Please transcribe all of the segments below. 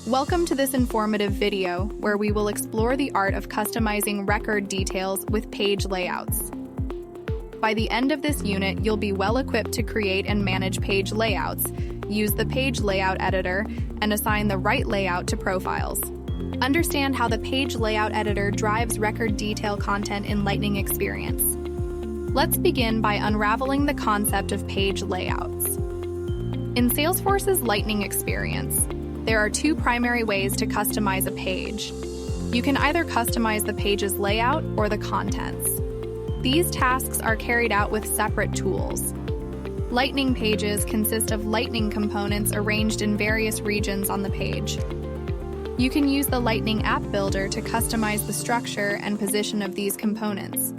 Welcome to this informative video where we will explore the art of customizing record details with page layouts. By the end of this unit, you'll be well equipped to create and manage page layouts, use the page layout editor, and assign the right layout to profiles. Understand how the page layout editor drives record detail content in Lightning Experience. Let's begin by unraveling the concept of page layouts. In Salesforce's Lightning Experience, there are two primary ways to customize a page. You can either customize the page's layout or the contents. These tasks are carried out with separate tools. Lightning pages consist of Lightning components arranged in various regions on the page. You can use the Lightning App Builder to customize the structure and position of these components.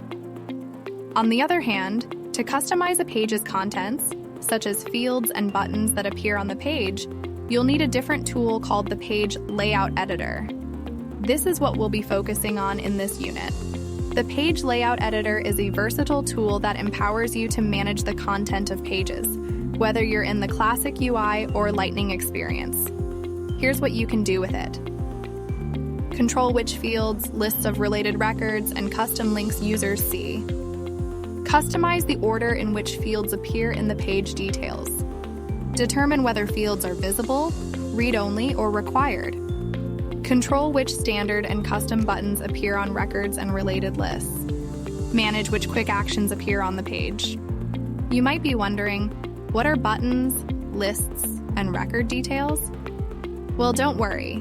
On the other hand, to customize a page's contents, such as fields and buttons that appear on the page, you'll need a different tool called the Page Layout Editor. This is what we'll be focusing on in this unit. The Page Layout Editor is a versatile tool that empowers you to manage the content of pages, whether you're in the classic UI or Lightning Experience. Here's what you can do with it. Control which fields, lists of related records, and custom links users see. Customize the order in which fields appear in the page details. Determine whether fields are visible, read-only, or required. Control which standard and custom buttons appear on records and related lists. Manage which quick actions appear on the page. You might be wondering, what are buttons, lists, and record details? Well, don't worry.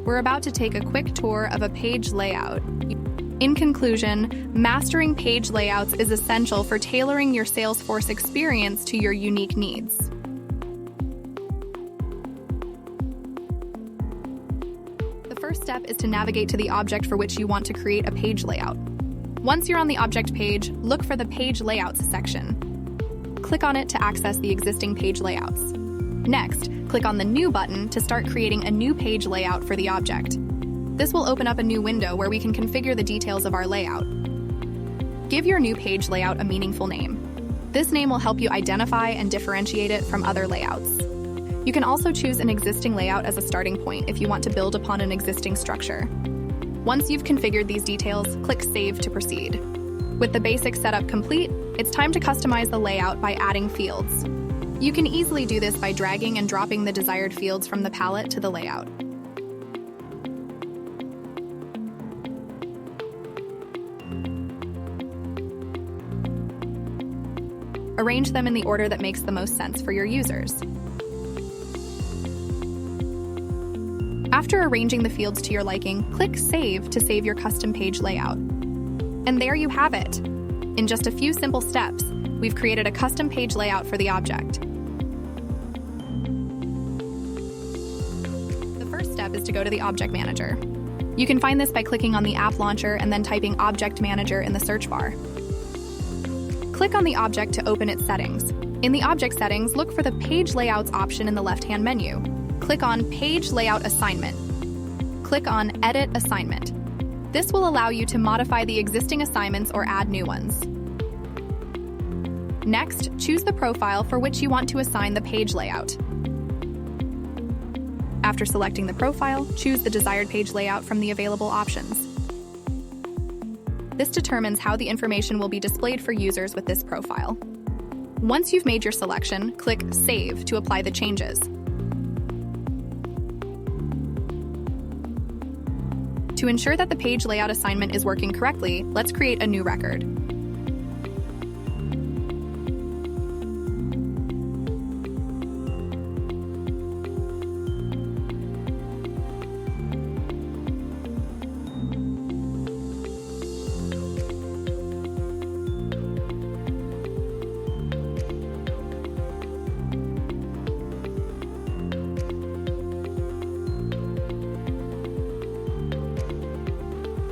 We're about to take a quick tour of a page layout. In conclusion, mastering page layouts is essential for tailoring your Salesforce experience to your unique needs. The first step is to navigate to the object for which you want to create a page layout. Once you're on the object page, look for the Page Layouts section. Click on it to access the existing page layouts. Next, click on the New button to start creating a new page layout for the object. This will open up a new window where we can configure the details of our layout. Give your new page layout a meaningful name. This name will help you identify and differentiate it from other layouts. You can also choose an existing layout as a starting point if you want to build upon an existing structure. Once you've configured these details, click Save to proceed. With the basic setup complete, it's time to customize the layout by adding fields. You can easily do this by dragging and dropping the desired fields from the palette to the layout. Arrange them in the order that makes the most sense for your users. After arranging the fields to your liking, click Save to save your custom page layout. And there you have it. In just a few simple steps, we've created a custom page layout for the object. The first step is to go to the Object Manager. You can find this by clicking on the App Launcher and then typing Object Manager in the search bar. Click on the object to open its settings. In the object settings, look for the Page Layouts option in the left-hand menu. Click on Page Layout Assignment. Click on Edit Assignment. This will allow you to modify the existing assignments or add new ones. Next, choose the profile for which you want to assign the page layout. After selecting the profile, choose the desired page layout from the available options. This determines how the information will be displayed for users with this profile. Once you've made your selection, click Save to apply the changes. To ensure that the page layout assignment is working correctly, let's create a new record.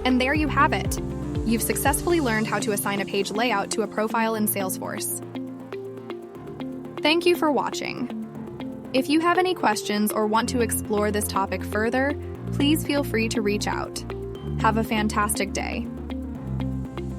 And there you have it. You've successfully learned how to assign a page layout to a profile in Salesforce. Thank you for watching. If you have any questions or want to explore this topic further, please feel free to reach out. Have a fantastic day.